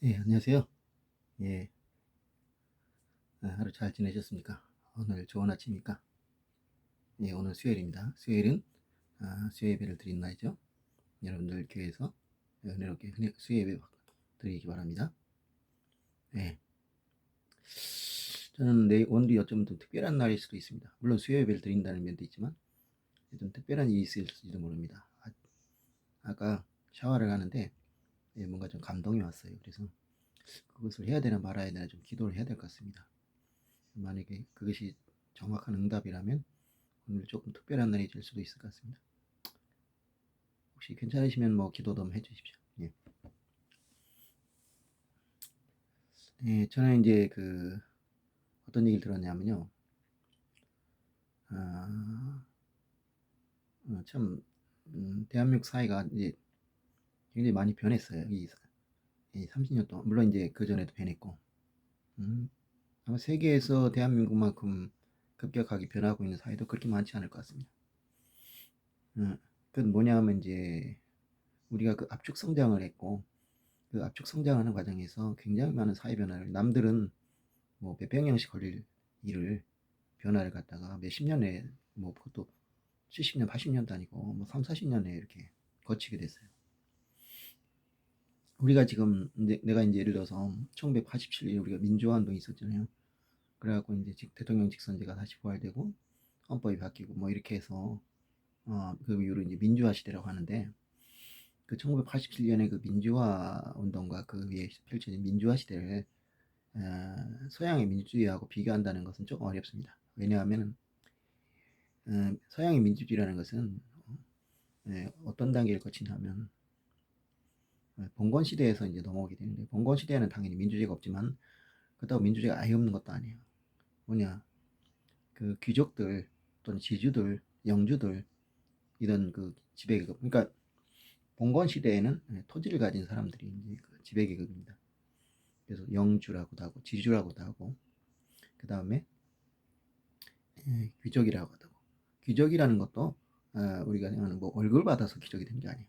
예, 안녕하세요. 예, 하루 잘 지내셨습니까? 오늘 좋은 아침입니까? 예, 오늘 수요일입니다. 수요일은 수요 예배를 드리는 날이죠. 여러분들 교회에서 은혜롭게 수요 예배 드리기 바랍니다. 예, 저는 오늘이 어쩌면 좀 특별한 날일 수도 있습니다. 물론 수요 예배를 드린다는 면도 있지만 좀 특별한 일이 있을지도 모릅니다. 아까 샤워를 하는데 뭔가 좀 감동이 왔어요. 그래서 그것을 해야 되나 말아야 되나 좀 기도를 해야 될 것 같습니다. 만약에 그것이 정확한 응답이라면 오늘 조금 특별한 날이 될 수도 있을 것 같습니다. 혹시 괜찮으시면 뭐 기도도 좀 해주십시오. 예. 예, 저는 이제 어떤 얘기를 들었냐면요. 아, 참 대한민국 사회가 이제 굉장히 많이 변했어요. 이 30년 동안 물론 이제 그 전에도 변했고 아마 세계에서 대한민국만큼 급격하게 변하고 있는 사회도 그렇게 많지 않을 것 같습니다. 그건 뭐냐면 이제 우리가 그 압축 성장을 했고 그 압축 성장하는 과정에서 굉장히 많은 사회 변화를 남들은 뭐 몇백 년씩 걸릴 일을 변화를 갖다가 몇십 년에 뭐 그것도 70년, 80년도 아니고 뭐 3, 40년에 이렇게 거치게 됐어요. 우리가 지금 내가 이제 예를 들어서 1987년에 우리가 민주화 운동이 있었잖아요. 그래갖고 이제 대통령 직선제가 다시 부활되고 헌법이 바뀌고 뭐 이렇게 해서 그 이후로 이제 민주화 시대라고 하는데 그 1987년에 그 민주화 운동과 그 위에 펼쳐진 민주화 시대를 서양의 민주주의하고 비교한다는 것은 조금 어렵습니다. 왜냐하면 서양의 민주주의라는 것은 어떤 단계를 거치냐면 봉건 시대에서 이제 넘어오게 되는데 봉건 시대에는 당연히 민주주의가 없지만 그렇다고 민주주의가 아예 없는 것도 아니에요. 뭐냐 그 귀족들 또는 지주들, 영주들 이런 그 지배계급 그러니까 봉건 시대에는 토지를 가진 사람들이 이제 그 지배계급입니다. 그래서 영주라고도 하고 지주라고도 하고 그 다음에 귀족이라고 하고 귀족이라는 것도 우리가 생각하는 뭐 월급을 받아서 귀족이 되는 게 아니에요.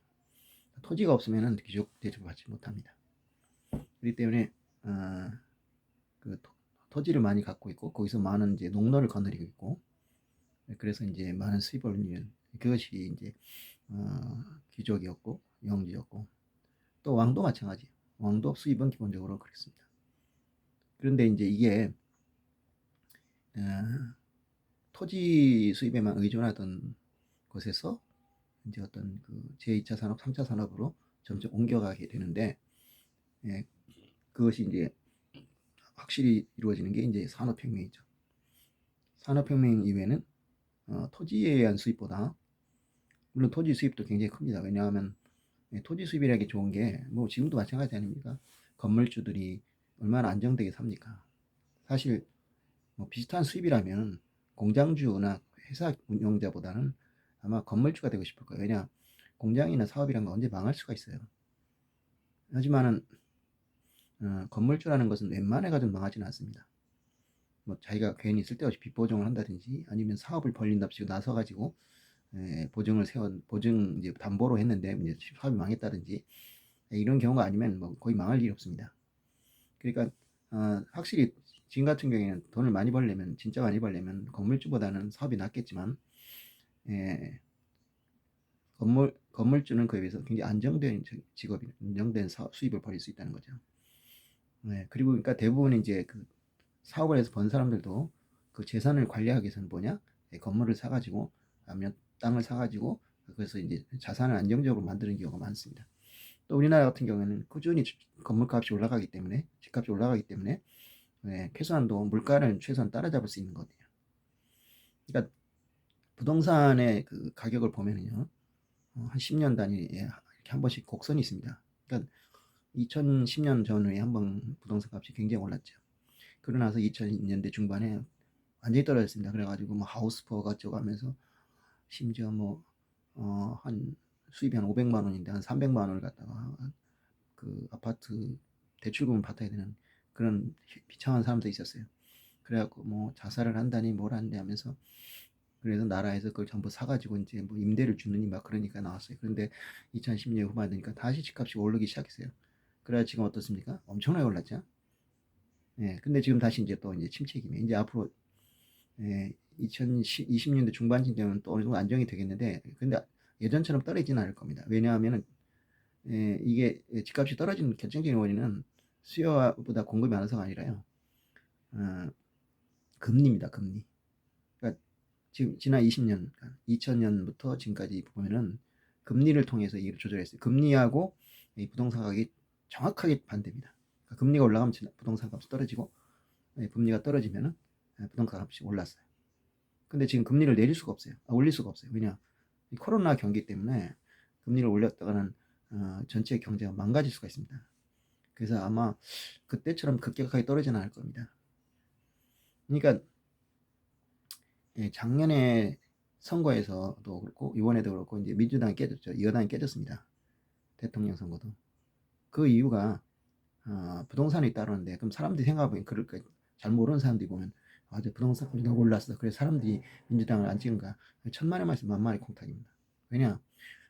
토지가 없으면 귀족 대접을 받지 못합니다. 그렇기 때문에 어, 그 토지를 많이 갖고 있고 거기서 많은 이제 농로를 거느리고 있고 그래서 이제 많은 수입을 얻는 그것이 이제 귀족이었고 영지였고 또 왕도 마찬가지. 왕도 수입은 기본적으로 그렇습니다. 그런데 이제 이게 어, 토지 수입에만 의존하던 곳에서 이제 어떤 그 제2차 산업, 3차 산업으로 점점 옮겨가게 되는데 예, 그것이 이제 확실히 이루어지는 게 이제 산업혁명이죠. 산업혁명 이후에는 토지에 의한 수입보다 물론 토지 수입도 굉장히 큽니다. 왜냐하면 토지 수입이라는 게 좋은 게 뭐 지금도 마찬가지 아닙니까? 건물주들이 얼마나 안정되게 삽니까? 사실 뭐 비슷한 수입이라면 공장주나 회사 운영자보다는 아마 건물주가 되고 싶을 거예요. 왜냐 공장이나 사업이란 건 언제 망할 수가 있어요. 하지만은 건물주라는 것은 웬만해 가지고 망하지는 않습니다. 뭐 자기가 괜히 쓸데없이 빚 보증을 한다든지 아니면 사업을 벌린답시고 나서 가지고 보증 이제 담보로 했는데 이제 사업이 망했다든지 이런 경우가 아니면 뭐 거의 망할 일이 없습니다. 그러니까 확실히 지금 같은 경우에는 돈을 많이 벌려면 진짜 많이 벌려면 건물주보다는 사업이 낫겠지만 예, 건물주는 그에 비해서 굉장히 안정된 직업이 안정된 수입을 벌일 수 있다는 거죠. 그리고 그러니까 대부분 이제 그 사업을 해서 번 사람들도 그 재산을 관리하기 위해서는 뭐냐? 건물을 사가지고 아니면 땅을 사가지고 그래서 이제 자산을 안정적으로 만드는 경우가 많습니다. 또 우리나라 같은 경우에는 꾸준히 건물값이 올라가기 때문에 집값이 올라가기 때문에 최소한도 물가를 최소한 따라잡을 수 있는 거예요. 그러니까 부동산의 그 가격을 보면은요, 한 10년 단위에 이렇게 한 번씩 곡선이 있습니다. 그러니까 2010년 전후에 한 번 부동산 값이 굉장히 올랐죠. 그러고 나서 2000년대 중반에 완전히 떨어졌습니다. 그래가지고 뭐 하우스포가 어쩌고 하면서 심지어 뭐 한 수입이 한 500만 원인데 한 300만 원을 갖다가 그 아파트 대출금을 받아야 되는 그런 비참한 사람도 있었어요. 그래갖고 뭐 자살을 한다니 뭘 한다 하면서 그래서 나라에서 그걸 전부 사가지고 이제 뭐 임대를 주느니 막 그러니까 나왔어요. 그런데 2010년 후반 되니까 다시 집값이 오르기 시작했어요. 그래야 지금 어떻습니까? 엄청나게 올랐죠. 예, 근데 지금 다시 이제 또 이제 침체기면 이제 앞으로 2020년대 중반쯤 되면 또 어느 정도 안정이 되겠는데, 근데 예전처럼 떨어지지는 않을 겁니다. 왜냐하면은 이게 집값이 떨어지는 결정적인 원인은 수요보다 공급이 많아서가 아니라요. 어, 금리입니다. 금리. 그러니까 지금 지난 20년, 2000년부터 지금까지 보면은 금리를 통해서 이를 조절했어요. 금리하고 이 부동산 가격이 정확하게 반대입니다. 그러니까 금리가 올라가면 부동산 값이 떨어지고, 금리가 떨어지면은 부동산 값이 올랐어요. 근데 지금 금리를 내릴 수가 없어요. 올릴 수가 없어요. 왜냐? 이 코로나 경기 때문에 금리를 올렸다가는 전체 경제가 망가질 수가 있습니다. 그래서 아마 그때처럼 급격하게 떨어지는 않을 겁니다. 그러니까 작년에 선거에서도 그렇고 이번에도 그렇고 이제 민주당이 깨졌죠. 여당이 깨졌습니다. 대통령 선거도. 그 이유가 부동산이 따르는데, 그럼 사람들이 생각해보면 그럴 거예요. 잘 모르는 사람들이 보면 이제 부동산 값이 너무 올랐어. 그래서 사람들이 민주당을 안 찍은가. 천만의 말씀 만만의 콩탁입니다. 왜냐?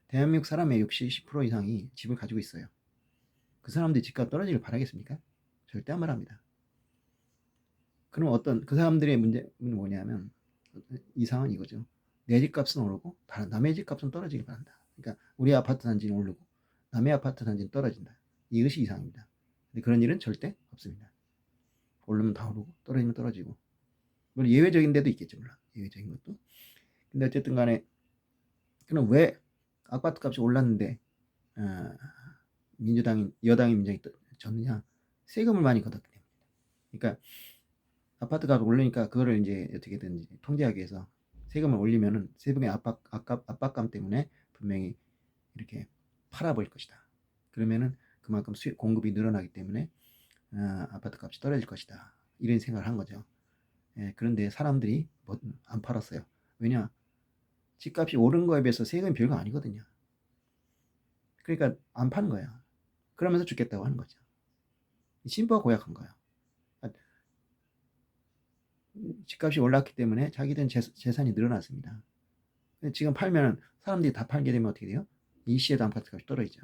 대한민국 사람의 60, 10% 이상이 집을 가지고 있어요. 그 사람들이 집값 떨어지길 바라겠습니까? 절대 안 바랍니다. 그럼 그 사람들의 문제는 뭐냐면, 이상은 이거죠. 내 집값은 오르고 남의 집값은 떨어지길 바란다. 그러니까 우리 아파트 단지는 오르고 남의 아파트 단지는 떨어진다. 이것이 이상입니다. 근데 그런 일은 절대 없습니다. 오르면 다 오르고 떨어지면 떨어지고. 물론 예외적인 데도 있겠죠. 물론 예외적인 것도. 근데 어쨌든 간에, 그럼 왜 아파트 값이 올랐는데 여당이 민주당이 졌느냐? 세금을 많이 걷었기 때문에. 그러니까 아파트 값이 올리니까 그거를 이제 어떻게든 통제하기 위해서 세금을 올리면은 세금의 압박감 때문에 분명히 이렇게 팔아버릴 것이다. 그러면은 그만큼 공급이 늘어나기 때문에 아파트 값이 떨어질 것이다. 이런 생각을 한 거죠. 그런데 사람들이 안 팔았어요. 왜냐? 집값이 오른 거에 비해서 세금이 별거 아니거든요. 그러니까 안 파는 거예요. 그러면서 죽겠다고 하는 거죠. 신부가 고약한 거예요. 집값이 올랐기 때문에 자기들 재산이 늘어났습니다. 지금 팔면 사람들이 다 팔게 되면 어떻게 돼요? 일시에도 아파트 값이 떨어지죠.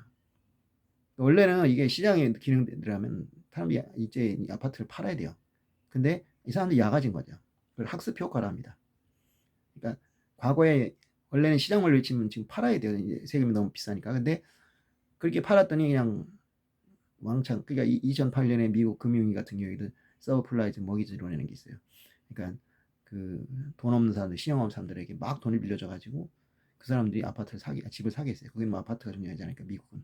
원래는 이게 시장의 기능이라면 사람들이 이제 아파트를 팔아야 돼요. 근데 이 사람들이 야가진 거죠. 그걸 학습 효과라 합니다. 그러니까 과거에 원래는 시장 원리를 치면 지금 팔아야 돼요. 이제 세금이 너무 비싸니까. 근데 그렇게 팔았더니 그냥 왕창, 그러니까 2008년에 미국 금융위 같은 경우에도 서브플라이즈 먹이지론이라는 게 있어요. 그러니까 그 돈 없는 사람들, 신용 없는 사람들에게 막 돈을 빌려줘 가지고 그 사람들이 집을 사게 했어요. 거긴 뭐 아파트가 중요하지 않으니까, 미국은.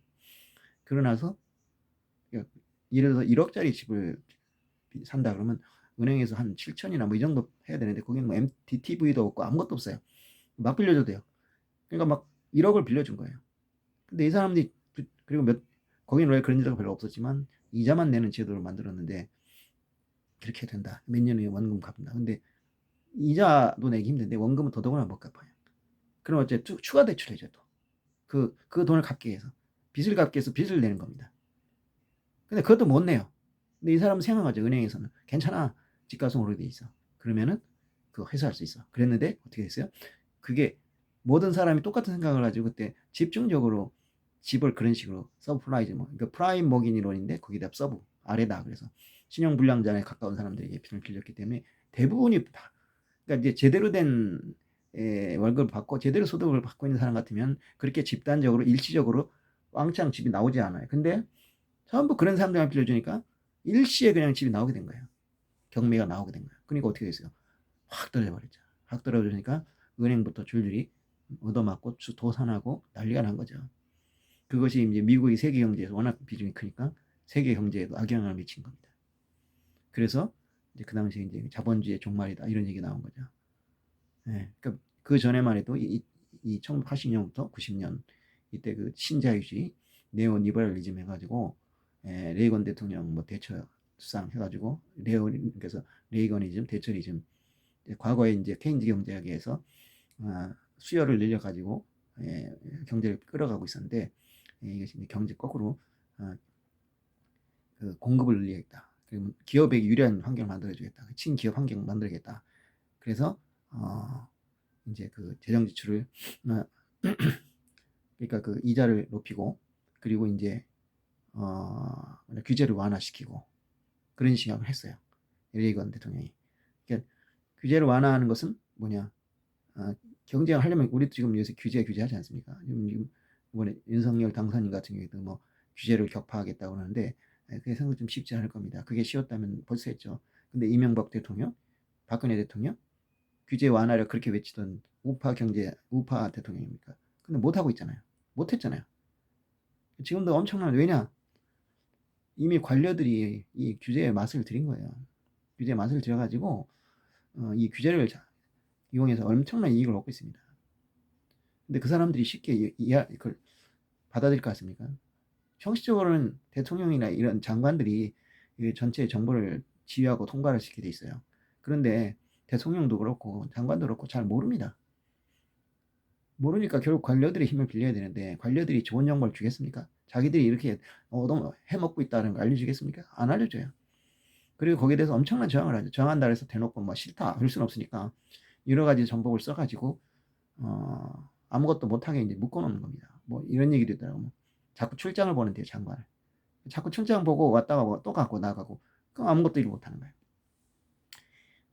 그러나서 그러니까 예를 들어서 1억짜리 집을 산다 그러면 은행에서 한 7천이나 뭐 이 정도 해야 되는데, 거기는 뭐 MTTV도 없고 아무것도 없어요. 막 빌려줘도 돼요. 그러니까 막 1억을 빌려준 거예요. 근데 이 사람들이 그리고 거기는 왜 그런 제도가 별로 없었지만 이자만 내는 제도를 만들었는데, 그렇게 된다. 몇 년 후에 원금 갚는다. 근데 이자도 내기 힘든데 원금은 더더구나 못 갚아요. 그럼 어째 추가 대출해줘 또. 그 돈을 갚기 위해서. 빚을 갚기 위해서 빚을 내는 겁니다. 근데 그것도 못 내요. 근데 이 사람은 생각하죠. 은행에서는 괜찮아. 집값은 오르게 돼 있어. 그러면은 그거 회수할 수 있어. 그랬는데 어떻게 됐어요? 그게 모든 사람이 똑같은 생각을 가지고 그때 집중적으로 집을 그런 식으로 서브프라이즈, 그러니까 프라임 모긴 이론인데 거기다 서브 아래다. 그래서 신용 불량자에 가까운 사람들에게 돈을 빌렸기 때문에 대부분이 다, 그러니까 이제 제대로 된 월급을 받고 제대로 소득을 받고 있는 사람 같으면 그렇게 집단적으로 일시적으로 왕창 집이 나오지 않아요. 근데 전부 그런 사람들만 빌려주니까 일시에 그냥 집이 나오게 된 거예요. 경매가 나오게 된 거예요. 그러니까 어떻게 됐어요? 확 떨어져 버렸죠. 확 떨어지니까 은행부터 줄줄이 얻어맞고 도산하고 난리가 난 거죠. 그것이 이제 미국의 세계 경제에서 워낙 비중이 크니까 세계 경제에도 악영향을 미친 겁니다. 그래서 이제 그 당시에 이제 자본주의의 종말이다 이런 얘기 나온 거죠. 그러니까 그 전에만 해도 이 1980년부터 90년 이때 그 신자유주의 네오리버럴리즘 해가지고 레이건 대통령 뭐 대처 수상 해가지고 그래서 레이건이즘, 대처리즘, 과거에 이제 케인즈 경제학에서 수요를 늘려가지고 경제를 끌어가고 있었는데, 이것이 이제 경제 거꾸로 그 공급을 늘리겠다. 그리고 기업에게 유리한 환경을 만들어주겠다. 친기업 환경을 만들겠다. 그래서 이제 그 재정 지출을 그러니까 그 이자를 높이고, 그리고 이제 규제를 완화시키고 그런 식으로 했어요. 레이건 대통령이. 그러니까 규제를 완화하는 것은 뭐냐? 경쟁을 하려면 우리도 지금 요새 규제하지 않습니까? 지금 이번에 윤석열 당선인 같은 경우에도 뭐 규제를 격파하겠다고 하는데 그게 생각 좀 쉽지 않을 겁니다. 그게 쉬웠다면 벌써 했죠. 근데 이명박 대통령, 박근혜 대통령 규제 완화를 그렇게 외치던 우파 대통령입니까? 근데 못 하고 있잖아요. 못 했잖아요. 지금도 엄청난 왜냐? 이미 관료들이 이 규제의 맛을 들인 거예요. 규제의 맛을 들여가지고 이 규제를 이용해서 엄청난 이익을 얻고 있습니다. 근데 그 사람들이 쉽게 그걸 받아들일 것 같습니까? 형식적으로는 대통령이나 이런 장관들이 전체 정보를 지휘하고 통과를 시키게 돼 있어요. 그런데 대통령도 그렇고 장관도 그렇고 잘 모릅니다. 모르니까 결국 관료들의 힘을 빌려야 되는데 관료들이 좋은 정보를 주겠습니까? 자기들이 이렇게 너무 해먹고 있다는 걸 알려주겠습니까? 안 알려줘요. 그리고 거기에 대해서 엄청난 저항을 하죠. 저항한다 해서 대놓고 뭐 싫다 할 수는 없으니까 여러 가지 정보를 써가지고 아무것도 못하게 이제 묶어놓는 겁니다. 뭐 이런 얘기도 있더라고요. 자꾸 출장을 보는데요, 장관을. 자꾸 출장 보고 왔다가 또 가고 나가고 그럼 아무것도 일 못하는 거예요.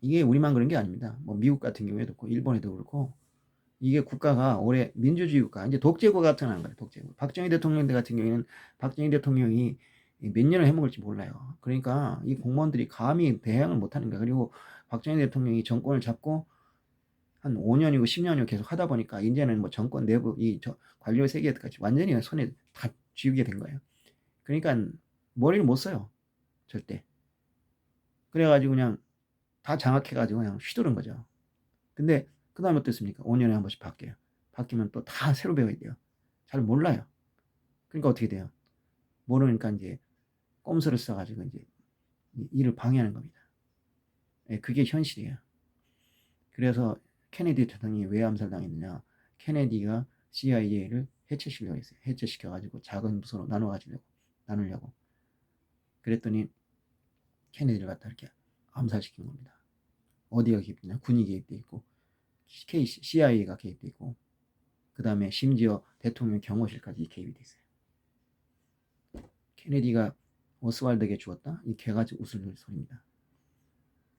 이게 우리만 그런 게 아닙니다. 뭐 미국 같은 경우에도 그렇고 일본에도 그렇고 이게 국가가 올해 민주주의 국가 이제 독재국 같은 거예요. 독재국. 박정희 대통령 같은 경우에는 박정희 대통령이 몇 년을 해먹을지 몰라요. 그러니까 이 공무원들이 감히 대항을 못하는 거예요. 그리고 박정희 대통령이 정권을 잡고 한 5년이고 10년이고 계속 하다 보니까 이제는 뭐 정권 내부 관료 세계까지 완전히 손에 다 쥐게 된 거예요. 그러니까 머리를 못 써요. 절대. 그래가지고 그냥 다 장악해가지고 그냥 휘두른 거죠. 근데 그 다음에 어떻습니까? 5년에 한 번씩 바뀌어요. 바뀌면 또 다 새로 배워야 돼요. 잘 몰라요. 그러니까 어떻게 돼요? 모르니까 이제 꼼수를 써가지고 이제 일을 방해하는 겁니다. 그게 현실이에요. 그래서 케네디 대통령이 왜 암살당했느냐? 케네디가 CIA를 해체시키려고 했어요. 해체시켜가지고 작은 부서로 나누려고. 그랬더니 케네디를 갖다 이렇게 암살시킨 겁니다. 어디가 개입되냐? 군이 개입돼 있고, CIA가 개입돼 있고, 그 다음에 심지어 대통령 경호실까지 개입이 돼 있어요. 케네디가 오스왈드에게 죽었다? 이 개가지 웃을 소리입니다.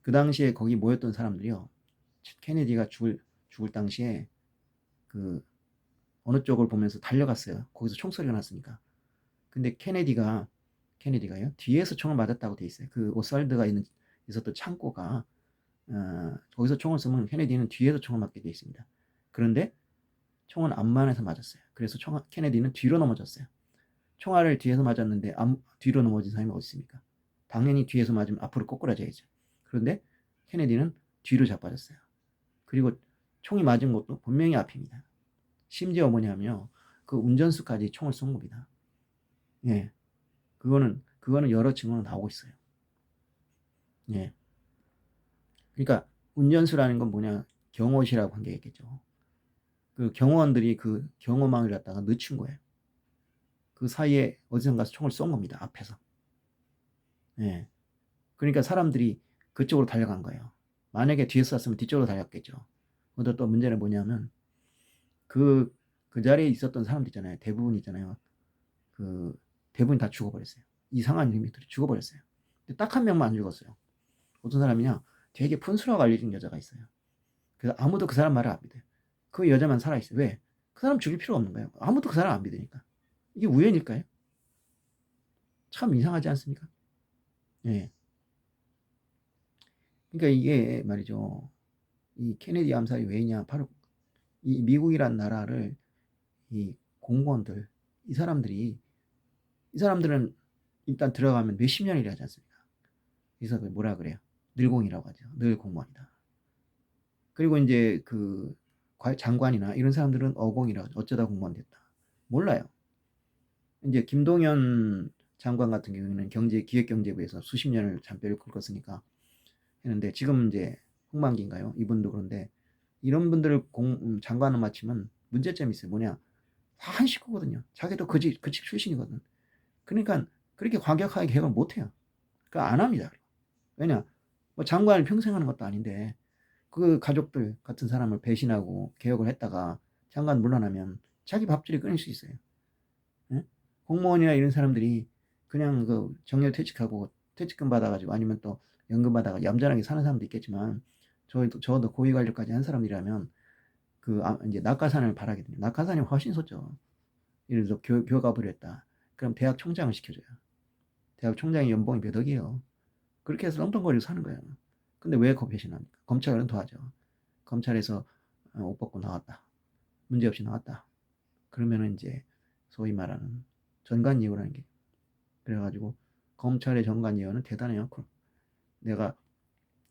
그 당시에 거기 모였던 사람들이요. 케네디가 죽을 당시에 그 어느 쪽을 보면서 달려갔어요. 거기서 총소리가 났으니까. 근데 케네디가요 뒤에서 총을 맞았다고 돼 있어요. 그 오스왈드가 있었던 창고가 거기서 총을 쏘면 케네디는 뒤에서 총을 맞게 돼 있습니다. 그런데 총은 앞만에서 맞았어요. 그래서 케네디는 뒤로 넘어졌어요. 총알을 뒤에서 맞았는데 뒤로 넘어진 사람이 어디 있습니까? 당연히 뒤에서 맞으면 앞으로 꼬꾸라져야죠. 그런데 케네디는 뒤로 자빠졌어요. 그리고 총이 맞은 것도 분명히 앞입니다. 심지어 뭐냐면요. 그 운전수까지 총을 쏜 겁니다. 예. 그거는 여러 증언으로 나오고 있어요. 예. 그러니까 운전수라는 건 뭐냐? 경호시라고 한 게 있겠죠. 그 경호원들이 그 경호망을 갖다가 늦춘 거예요. 그 사이에 어디선가 총을 쏜 겁니다. 앞에서. 예. 그러니까 사람들이 그쪽으로 달려간 거예요. 만약에 뒤에서 쐈으면 뒤쪽으로 달렸겠죠. 근데 또 문제는 뭐냐면 그 자리에 있었던 사람들 있잖아요. 대부분 있잖아요. 그 대부분 다 죽어버렸어요. 이상한 인물들이 죽어버렸어요. 근데 딱 한 명만 안 죽었어요. 어떤 사람이냐? 되게 푼수라고 알려진 여자가 있어요. 그래서 아무도 그 사람 말을 안 믿어요. 그 여자만 살아있어요. 왜? 그 사람 죽일 필요가 없는 거예요. 아무도 그 사람 안 믿으니까. 이게 우연일까요? 참 이상하지 않습니까? 예. 그러니까 이게 말이죠. 이 케네디 암살이 왜냐? 바로 이 미국이란 나라를 이 공무원들, 이 사람들은 일단 들어가면 몇십 년을 일하지 않습니까? 그래서 뭐라 그래요? 늘공이라고 하죠. 늘 공무원이다. 그리고 이제 그 장관이나 이런 사람들은 어공이라고 하죠. 어쩌다 공무원 됐다. 몰라요. 이제 김동연 장관 같은 경우는 기획경제부에서 수십 년을 잔뼈를 긁었으니까 했는데 지금 이제 홍만기인가요? 이분도 그런데 이런 분들을 장관을 맡으면 문제점이 있어요. 뭐냐? 다 한 식구거든요. 자기도 그 직 출신이거든. 그러니까 그렇게 과격하게 개혁을 못해요. 그러니까 안 합니다. 왜냐? 뭐 장관을 평생 하는 것도 아닌데 그 가족들 같은 사람을 배신하고 개혁을 했다가 장관 물러나면 자기 밥줄이 끊일 수 있어요. 예? 공무원이나 이런 사람들이 그냥 그 정년 퇴직하고 퇴직금 받아가지고 아니면 또 연금 받아가 얌전하게 사는 사람도 있겠지만 저도 고위 관료까지 한 사람이라면 이제 낙하산을 바라게 됩니다. 낙하산이 훨씬 솟죠. 예를 들어 교갑을 했다. 그럼 대학 총장을 시켜줘요. 대학 총장의 연봉이 몇 억이에요. 그렇게 해서 떵떵거리고 사는 거예요. 근데 왜 배신합니까? 검찰은 더하죠. 검찰에서 옷 벗고 나왔다. 문제없이 나왔다. 그러면은 이제 소위 말하는 전관예우라는 게 그래가지고 검찰의 전관예우는 대단해요. 내가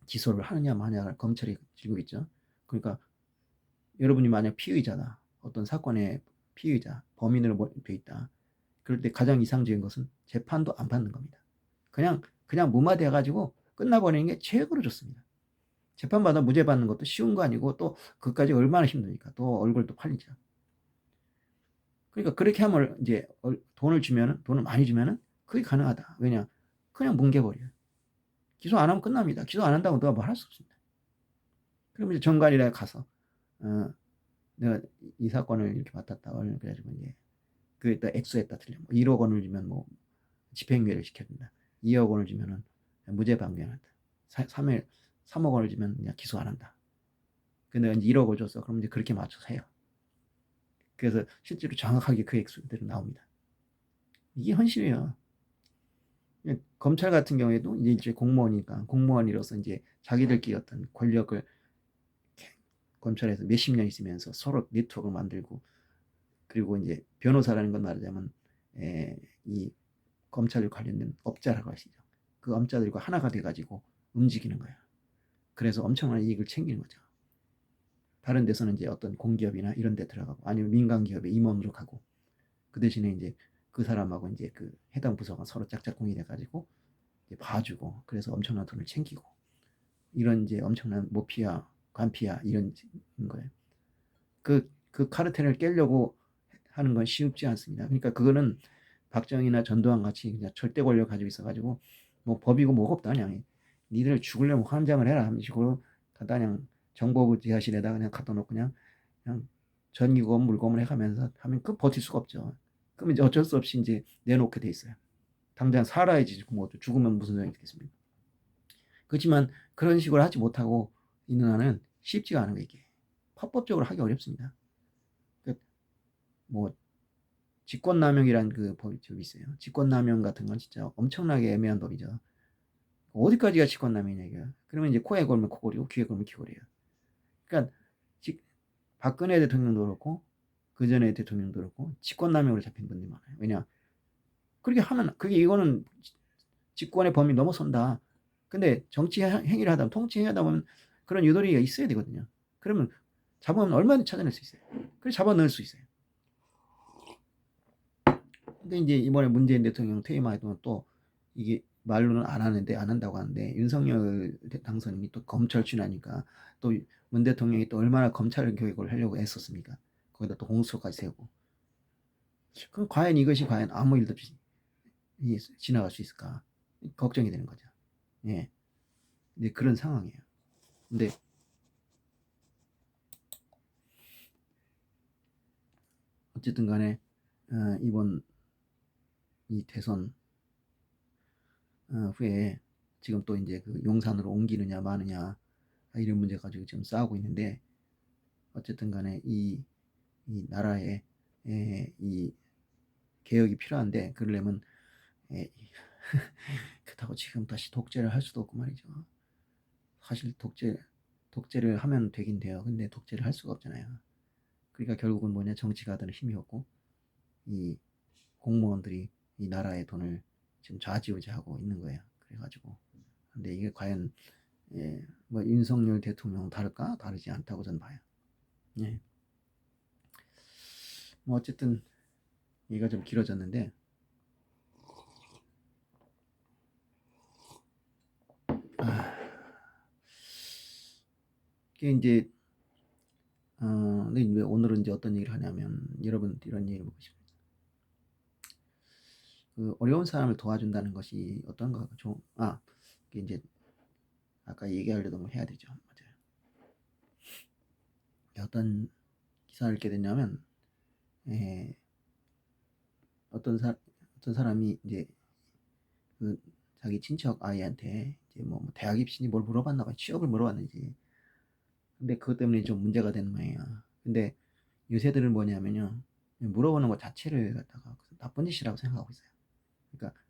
기소를 하느냐 마냐를 검찰이 쥐고 있죠. 그러니까 여러분이 만약 피의자다. 어떤 사건의 피의자, 범인으로 돼 있다. 그럴 때 가장 이상적인 것은 재판도 안 받는 겁니다. 그냥 무마돼 가지고 끝나버리는 게 최고로 좋습니다. 재판받아 무죄 받는 것도 쉬운 거 아니고 또 그까지 얼마나 힘드니까 또 얼굴도 팔리죠. 그러니까 그렇게 하면 이제 돈을 많이 주면은 그게 가능하다. 왜냐? 그냥 뭉개버려요. 기소 안 하면 끝납니다. 기소 안 한다고 누가 뭐 할 수 없습니다. 그럼 이제 정관이라 가서 내가 이 사건을 이렇게 맡았다. 그래가지고 이제 그또 액수에다 틀려. 1억 원을 주면 뭐 집행유예를 시켜준다. 2억 원을 주면은 무죄 방면한다. 3억 원을 주면 그냥 기소 안 한다. 근데 이제 1억을 줬어. 그럼 이제 그렇게 맞춰서 해요. 그래서 실제로 정확하게 그 액수대로 나옵니다. 이게 현실이에요. 검찰 같은 경우에도 이제 공무원이니까 공무원이로서 이제 자기들끼리 어떤 권력을 검찰에서 몇십 년 있으면서 서로 네트워크를 만들고 그리고 이제 변호사라는 건 말하자면 이 검찰 관련된 업자라고 하시죠. 그 업자들과 하나가 돼가지고 움직이는 거예요. 그래서 엄청난 이익을 챙기는 거죠. 다른 데서는 이제 어떤 공기업이나 이런 데 들어가고 아니면 민간 기업에 임원으로 가고 그 대신에 이제 그 사람하고 이제 그 해당 부서가 서로 짝짝꿍이 돼가지고 이제 봐주고 그래서 엄청난 돈을 챙기고 이런 이제 엄청난 모피아, 관피아 이런 거예요. 그 카르텔을 깨려고 하는 건 쉽지 않습니다. 그러니까 그거는 박정희나 전두환 같이 그냥 절대 권력 가지고 있어가지고 뭐 법이고 뭐가 없다 그냥 니들 죽으려면 환장을 해라 하는 식으로 그냥 정보부 지하실에다 그냥 갖다 놓고 그냥 전기고문 물고문 해가면서 하면 그 버틸 수가 없죠. 그럼 이제 어쩔 수 없이 이제 내놓게 돼 있어요. 당장 살아야지 뭐 죽으면 무슨 소용이 있겠습니까? 그렇지만 그런 식으로 하지 못하고 있는 한은 쉽지가 않은 거 이게 합법적으로 하기 어렵습니다. 뭐 직권남용이란 그 법이 있어요. 직권남용 같은 건 진짜 엄청나게 애매한 법이죠. 어디까지가 직권남용이냐 이거야. 그러면 이제 코에 걸면 코골이고 귀에 걸면 귀걸이에요. 그러니까 박근혜 대통령도 그렇고 그 전에 대통령도 그렇고 직권남용으로 잡힌 분들이 많아요. 왜냐? 그렇게 하면 그게 이거는 직권의 범위 넘어선다. 근데 정치 행위를 하다 보면 통치 행위하다 보면 그런 유도리가 있어야 되거든요. 그러면 잡으면 얼마든지 찾아낼 수 있어요. 그래서 잡아 넣을 수 있어요. 근데 이제 이번에 문재인 대통령 퇴임하고 또 이게 말로는 안 하는데 안 한다고 하는데 윤석열 당선인이 또 검찰 출신하니까 또 문 대통령이 또 얼마나 검찰 교육을 하려고 애썼습니까? 거기다 또 공수처까지 세우고. 그럼 과연 이것이 과연 아무 일도 없이 지나갈 수 있을까? 걱정이 되는 거죠. 예. 근데 그런 상황이에요. 근데 어쨌든 간에 이번 이 대선 후에 지금 또 이제 그 용산으로 옮기느냐 마느냐 이런 문제 가지고 지금 싸우고 있는데 어쨌든 간에 이 나라에 이 개혁이 필요한데 그러려면 그렇다고 지금 다시 독재를 할 수도 없고 말이죠. 사실 독재를 하면 되긴 돼요. 근데 독재를 할 수가 없잖아요. 그러니까 결국은 뭐냐 정치가들은 힘이 없고 이 공무원들이 이 나라의 돈을 지금 좌지우지하고 있는 거예요. 그래가지고 근데 이게 과연 뭐 윤석열 대통령 다를까? 다르지 않다고 저는 봐요. 예. 뭐 어쨌든 얘기가 좀 길어졌는데 이게 이제 근데 왜 오늘은 이제 어떤 얘기를 하냐면 여러분 이런 얘기를 보고 싶어요. 그 어려운 사람을 도와준다는 것이 어떤가 이게 이제 아까 얘기하려던 걸 해야 되죠. 맞아요. 어떤 기사를 읽게 됐냐면 어떤 사람이 이제 그 자기 친척 아이한테 이제 뭐 대학 입시니 뭘 물어봤나 봐요. 취업을 물어봤는지. 근데 그것 때문에 좀 문제가 되는 모양이야. 근데 요새들은 뭐냐면요. 물어보는 것 자체를 갖다가 나쁜 짓이라고 생각하고 있어요. 그러니까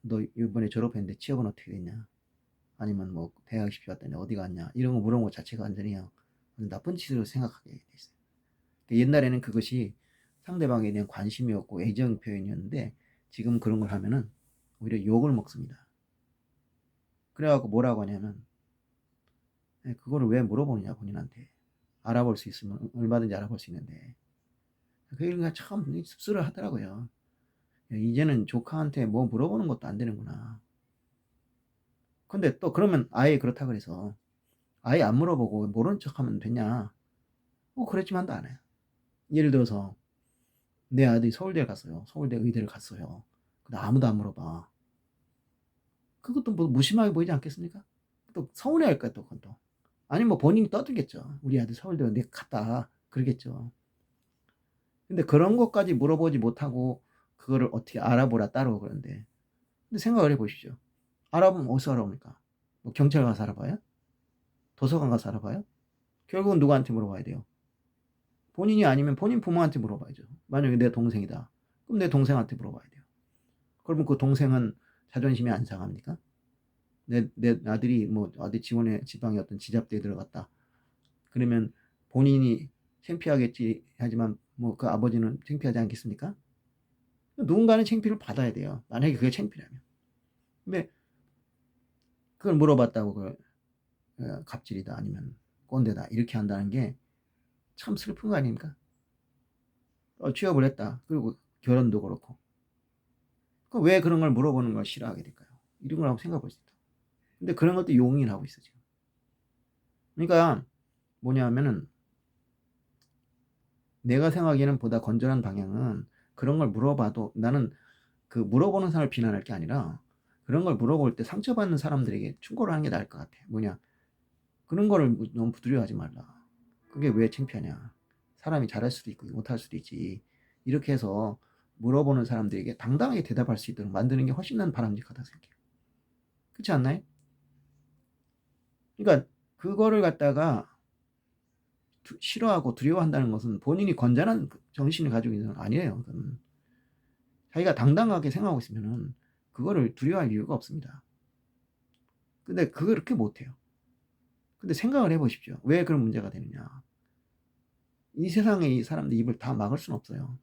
너 이번에 졸업했는데 취업은 어떻게 됐냐? 아니면 뭐 대학 입시 왔더니 어디 갔냐? 이런 거 물어본 것 자체가 완전히 나쁜 짓으로 생각하게 돼 있어요. 그러니까 옛날에는 그것이 상대방에 대한 관심이었고 애정 표현이었는데 지금 그런 걸 하면은 오히려 욕을 먹습니다. 그래갖고 뭐라고 하냐면 그거를 왜 물어보느냐 본인한테. 알아볼 수 있으면 얼마든지 알아볼 수 있는데. 그러니까 참 씁쓸을 하더라고요. 이제는 조카한테 뭐 물어보는 것도 안 되는구나. 근데 또 그러면 아예 그렇다 그래서 아예 안 물어보고 모른 척하면 되냐? 그랬지만도 않아요. 예를 들어서 내 아들이 서울대에 갔어요. 서울대 의대를 갔어요. 근데 아무도 안 물어봐. 그것도 뭐 무심하게 보이지 않겠습니까? 또 서운해할까 또 그건 또. 아니 뭐 본인이 떠들겠죠. 우리 아들 서울대 의대 갔다 그러겠죠. 근데 그런 것까지 물어보지 못하고 그거를 어떻게 알아보라 따로 그러는데. 근데 생각을 해보십시오. 알아보면 어디서 알아봅니까? 뭐 경찰 가서 알아봐요? 도서관 가서 알아봐요? 결국은 누구한테 물어봐야 돼요? 본인이 아니면 본인 부모한테 물어봐야죠. 만약에 내 동생이다. 그럼 내 동생한테 물어봐야 돼요. 그러면 그 동생은 자존심이 안 상합니까? 내 아들이 뭐 어디 지방의 어떤 지잡대에 들어갔다. 그러면 본인이 창피하겠지 하지만 뭐 그 아버지는 창피하지 않겠습니까? 누군가는 창피를 받아야 돼요. 만약에 그게 창피라면. 근데 그걸 물어봤다고 그걸 갑질이다 아니면 꼰대다 이렇게 한다는 게 참 슬픈 거 아닙니까? 취업을 했다. 그리고 결혼도 그렇고. 왜 그런 걸 물어보는 걸 싫어하게 될까요? 이런 걸 한번 생각해 볼 수 있다. 근데 그런 것도 용인하고 있어 지금. 그러니까 뭐냐면은 내가 생각하기에는 보다 건전한 방향은 그런 걸 물어봐도 나는 그 물어보는 사람을 비난할 게 아니라 그런 걸 물어볼 때 상처받는 사람들에게 충고를 하는 게 나을 것 같아. 뭐냐? 그런 거를 너무 두려워하지 말라. 그게 왜 창피하냐? 사람이 잘할 수도 있고 못할 수도 있지. 이렇게 해서 물어보는 사람들에게 당당하게 대답할 수 있도록 만드는 게 훨씬 난 바람직하다 생각해요. 그렇지 않나요? 그러니까 그거를 갖다가 싫어하고 두려워한다는 것은 본인이 건전한 정신을 가지고 있는 건 아니에요. 그건. 자기가 당당하게 생각하고 있으면은 그거를 두려워할 이유가 없습니다. 근데 그렇게 못해요. 근데 생각을 해보십시오. 왜 그런 문제가 되느냐? 이 세상에 이 사람들 입을 다 막을 수는 없어요.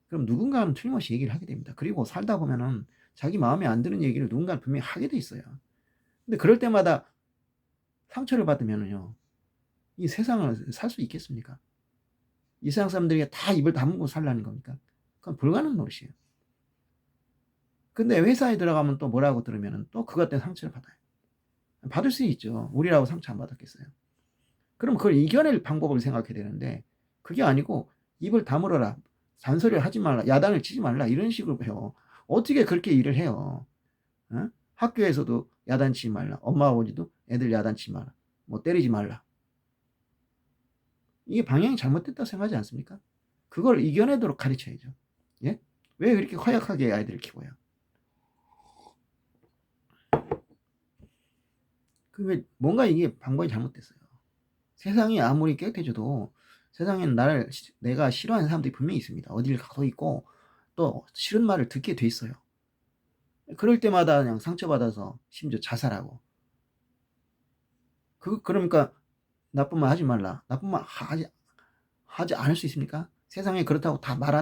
그럼 누군가는 틀림없이 얘기를 하게 됩니다. 그리고 살다 보면은 자기 마음에 안 드는 얘기를 누군가는 분명히 하게 돼 있어요. 근데 그럴 때마다 상처를 받으면은요, 이 세상을 살 수 있겠습니까? 이 세상 사람들이 다 입을 다물고 살라는 겁니까? 그건 불가능한 노릇이에요. 근데 회사에 들어가면 또 뭐라고 들으면은 또 그것 때문에 상처를 받아요. 받을 수 있죠. 우리라고 상처 안 받았겠어요? 그럼 그걸 이겨낼 방법을 생각해야 되는데 그게 아니고 입을 다물어라. 잔소리를 하지 말라. 야단을 치지 말라. 이런 식으로 해요. 어떻게 그렇게 일을 해요? 어? 학교에서도 야단치지 말라. 엄마 아버지도 애들 야단치지 마라. 뭐 때리지 말라. 이게 방향이 잘못됐다고 생각하지 않습니까? 그걸 이겨내도록 가르쳐야죠. 예? 왜 그렇게 허약하게 아이들을 키워요? 그게 뭔가 이게 방법이 잘못됐어요. 세상이 아무리 깨끗해져도 세상에는 내가 싫어하는 사람들이 분명히 있습니다. 어딜 가도 있고 또 싫은 말을 듣게 돼 있어요. 그럴 때마다 그냥 상처받아서 심지어 자살하고. 그러니까 나쁜 말 하지 말라. 나쁜 말 하지 않을 수 있습니까? 세상에 그렇다고 다 말